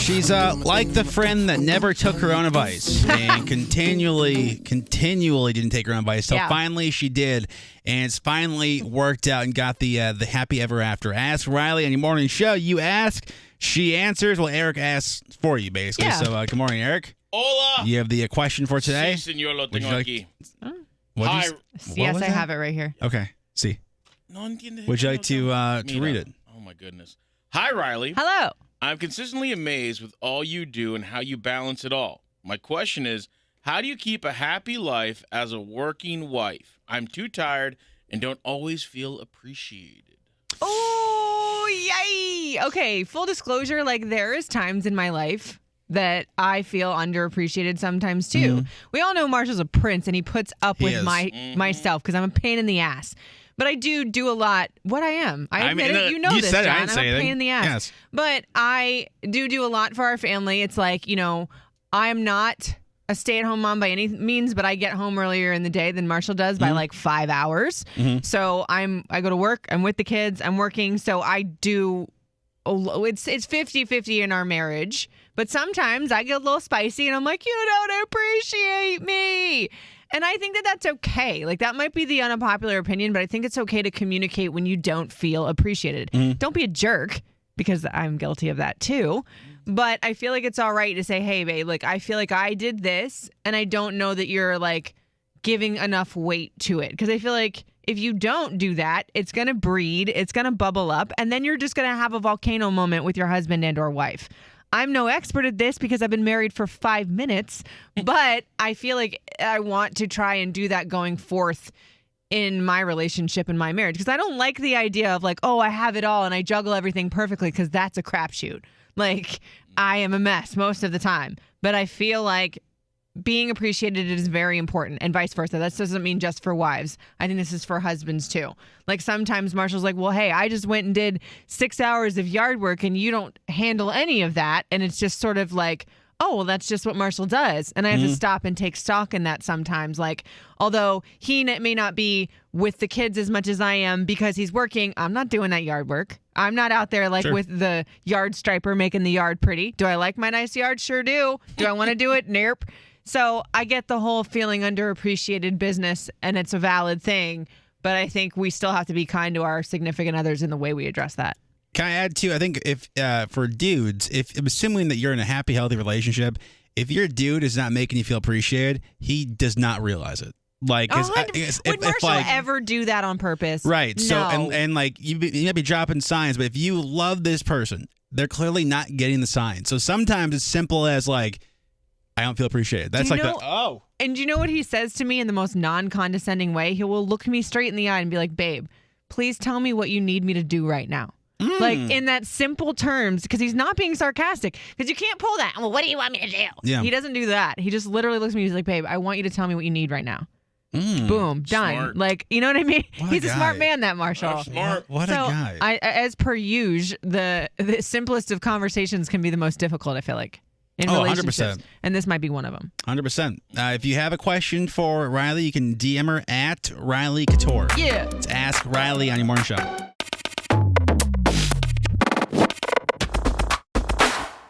She's like the friend that never took her own advice and continually didn't take her own advice. So finally she did, and it's finally worked out and got the happy ever after. Ask Riley on your morning show. You ask, she answers. Well, Eric asks for you, basically. Yeah. So good morning, Eric. Hola. You have the question for today? Sí, señor, lo tengo aquí. Hi. Yes, I have it right here. Okay. See. No entiende. Would you like to read it? Oh, my goodness. Hi, Riley. Hello. I'm consistently amazed with all you do and how you balance it all. My question is, how do you keep a happy life as a working wife? I'm too tired and don't always feel appreciated. Oh, yay. Okay, full disclosure, like there is times in my life that I feel underappreciated sometimes too. We all know Marshall's a prince and he puts up with myself because I'm a pain in the ass. But I do a lot. What I am. I admit it. You know you this, said John. I didn't say I'm a anything. pain in the ass. Yes. But I do a lot for our family. It's like, I'm not a stay-at-home mom by any means, but I get home earlier in the day than Marshall does by like 5 hours. So I go to work. I'm with the kids. I'm working. So I do. It's 50-50 in our marriage. But sometimes I get a little spicy and I'm like, you don't appreciate me. And I think that that's okay. Like, that might be the unpopular opinion, but I think it's okay to communicate when you don't feel appreciated. Don't be a jerk, because I'm guilty of that too. But I feel like it's all right to say, hey, babe, like, I feel like I did this, and I don't know that you're, like, giving enough weight to it. Because I feel like if you don't do that, it's going to breed, it's going to bubble up, and then you're just going to have a volcano moment with your husband and or wife. I'm no expert at this because I've been married for 5 minutes, but I feel like I want to try and do that going forth in my relationship and my marriage, because I don't like the idea of like, oh, I have it all and I juggle everything perfectly, because that's a crapshoot. Like, I am a mess most of the time, but I feel like being appreciated is very important, and vice versa. That doesn't mean just for wives. I think this is for husbands too. Like, sometimes Marshall's like, well, hey, I just went and did 6 hours of yard work and you don't handle any of that. And it's just sort of like, oh, well, that's just what Marshall does. And I have to stop and take stock in that sometimes. Like, although he may not be with the kids as much as I am because he's working, I'm not doing that yard work. I'm not out there like with the yard striper making the yard pretty. Do I like my nice yard? Sure do. Do I want to do it? Nope. So I get the whole feeling underappreciated business, and it's a valid thing, but I think we still have to be kind to our significant others in the way we address that. Can I add too? I think if for dudes, if assuming that you're in a happy, healthy relationship, if your dude is not making you feel appreciated, he does not realize it. Like, would Marshall ever do that on purpose? Right. So No. and like you might be dropping signs, but if you love this person, they're clearly not getting the signs. So sometimes it's simple as like, I don't feel appreciated. That's like And do you know what he says to me in the most non-condescending way? He will look me straight in the eye and be like, babe, please tell me what you need me to do right now. Like, in that simple terms, because he's not being sarcastic. Because you can't pull that. Well, what do you want me to do? Yeah. He doesn't do that. He just literally looks at me. He's like, babe, I want you to tell me what you need right now. Boom, done. Smart. Like, you know what I mean? He's a smart man, that Marshall. That's smart. What a guy. As per usual, the simplest of conversations can be the most difficult, I feel like. In relationships. 100%. And this might be one of them. 100%. If you have a question for Riley, you can DM her at Riley Couture. Yeah. It's Ask Riley on your morning show.